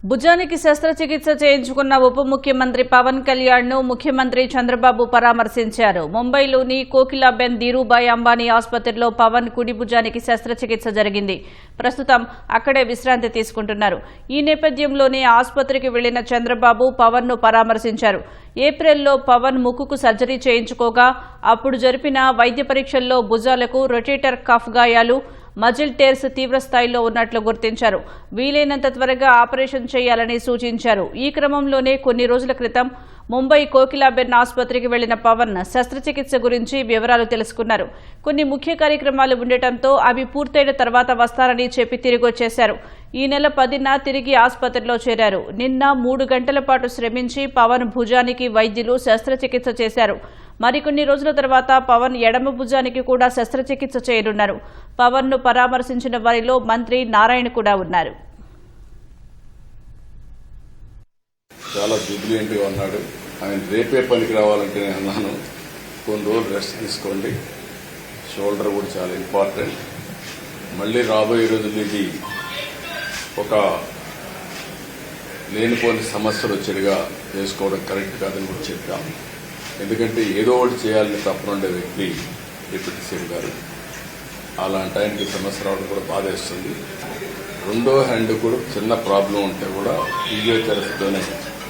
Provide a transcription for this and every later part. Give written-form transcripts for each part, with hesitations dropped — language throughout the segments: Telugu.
భుజానికి శస్త్రచికిత్స చేయించుకున్న ఉప ముఖ్యమంత్రి పవన్ కళ్యాణ్ ను ముఖ్యమంత్రి చంద్రబాబు పరామర్శించారు. ముంబైలోని కోకిలాబెన్ ధీరుభాయ్ అంబానీ ఆసుపత్రిలో పవన్ కుడి భుజానికి శస్త్రచికిత్స జరిగింది. ప్రస్తుతం అక్కడే విశ్రాంతి తీసుకుంటున్నారు. ఈ నేపథ్యంలోనే ఆసుపత్రికి వెళ్లిన చంద్రబాబు పవన్ ను పరామర్శించారు. ఏప్రిల్లో పవన్ ముక్కుకు సర్జరీ చేయించుకోగా అప్పుడు జరిపిన వైద్య పరీక్షల్లో భుజాలకు రొటేటర్ కఫ్ గాయాలు, మజిల్ టేర్స్ తీవ్రస్థాయిలో ఉన్నట్లు గుర్తించారు. వీలైనంత త్వరగా ఆపరేషన్ చేయాలని సూచించారు. ఈ క్రమంలోనే కొన్ని రోజుల క్రితం ముంబై కోకిలాబెన్ ఆసుపత్రికి వెళ్లిన పవన్ శస్త్రచికిత్స గురించి వివరాలు తెలుసుకున్నారు. కొన్ని ముఖ్య కార్యక్రమాలు ఉండటంతో అవి పూర్తయిన తర్వాత వస్తారని చెప్పి తిరిగొచ్చేశారు. ఈ నెల 10న తిరిగి ఆసుపత్రిలో చేరారు. నిన్న 3 గంటల పాటు శ్రమించి పవన్ భుజానికి వైద్యులు శస్త్రచికిత్స చేశారు. మరికొన్ని రోజుల తర్వాత పవన్ ఎడమ భుజానికి కూడా శస్త్రచికిత్స చేయనున్నారు. పవన్ ను పరామర్శించిన వారిలో మంత్రి నారాయణ కూడా ఉన్నారు. చాలా జూబిలియంట్ గా ఉన్నాడు. ఆయన రేపే పనికి రావాలంటే నేను అన్నాను, కొన్ని రోజులు రెస్ట్ తీసుకోండి, షోల్డర్ కూడా చాలా ఇంపార్టెంట్. మళ్లీ రాబోయే రోజులు ఇది ఒక లేనిపోని సమస్యలు వచ్చేట్టుగా చేసుకోవడం కరెక్ట్ కాదని కూడా చెప్పాం. ఎందుకంటే ఏదో ఒకటి చేయాలని తప్పన ఉండే వ్యక్తి డిప్యూటీ సీఎం గారు. అలాంటి ఆయనకి సమస్య రావడం కూడా బాధేస్తుంది. రెండో హ్యాండ్ కూడా చిన్న ప్రాబ్లం ఉంటే కూడా ఫిజియోథెరపీతోనే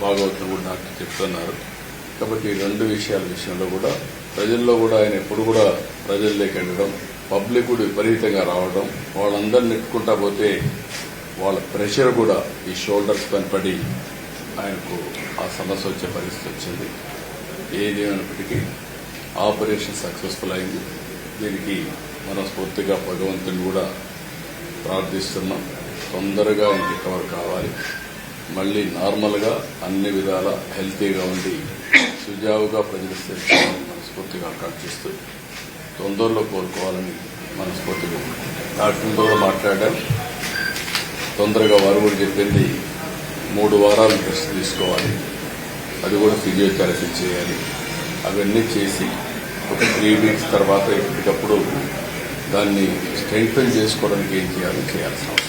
బాగవుతుంది కూడా డాక్టర్ చెప్తున్నారు. కాబట్టి ఈ 2 విషయాల విషయంలో కూడా ప్రజల్లో కూడా ఆయన ఎప్పుడు కూడా ప్రజల్లోకి వెళ్ళడం, పబ్లిక్ కూడా విపరీతంగా రావడం, వాళ్ళందరినీ నెట్టుకుంటా పోతే వాళ్ళ ప్రెషర్ కూడా ఈ షోల్డర్స్ పైన పడి ఆయనకు ఆ సమస్య వచ్చే పరిస్థితి వచ్చింది. ఏదేమైనప్పటికీ ఆపరేషన్ సక్సెస్ఫుల్ అయింది. దీనికి మనస్ఫూర్తిగా భగవంతుని కూడా ప్రార్థిస్తున్నాం. తొందరగా ఆయన రికవర్ కావాలి, మళ్లీ నార్మల్గా అన్ని విధాల హెల్తీగా ఉండి సుజావుగా ప్రజల సేవని మనస్ఫూర్తిగా ఆకాంక్షిస్తూ తొందరలో కోలుకోవాలని మనస్ఫూర్తిగా డాక్టర్తో కూడా మాట్లాడాం. తొందరగా వారు కూడా చెప్పింది 3 వారాలు రెస్ట్ తీసుకోవాలి, అది కూడా ఫిజియోథెరపీ చేయాలి. అవన్నీ చేసి ఒక 3 వీక్స్ తర్వాత ఎప్పటికప్పుడు దాన్ని స్ట్రెంగ్తన్ చేసుకోవడానికి ఏం చేయాల్సిన అవసరం.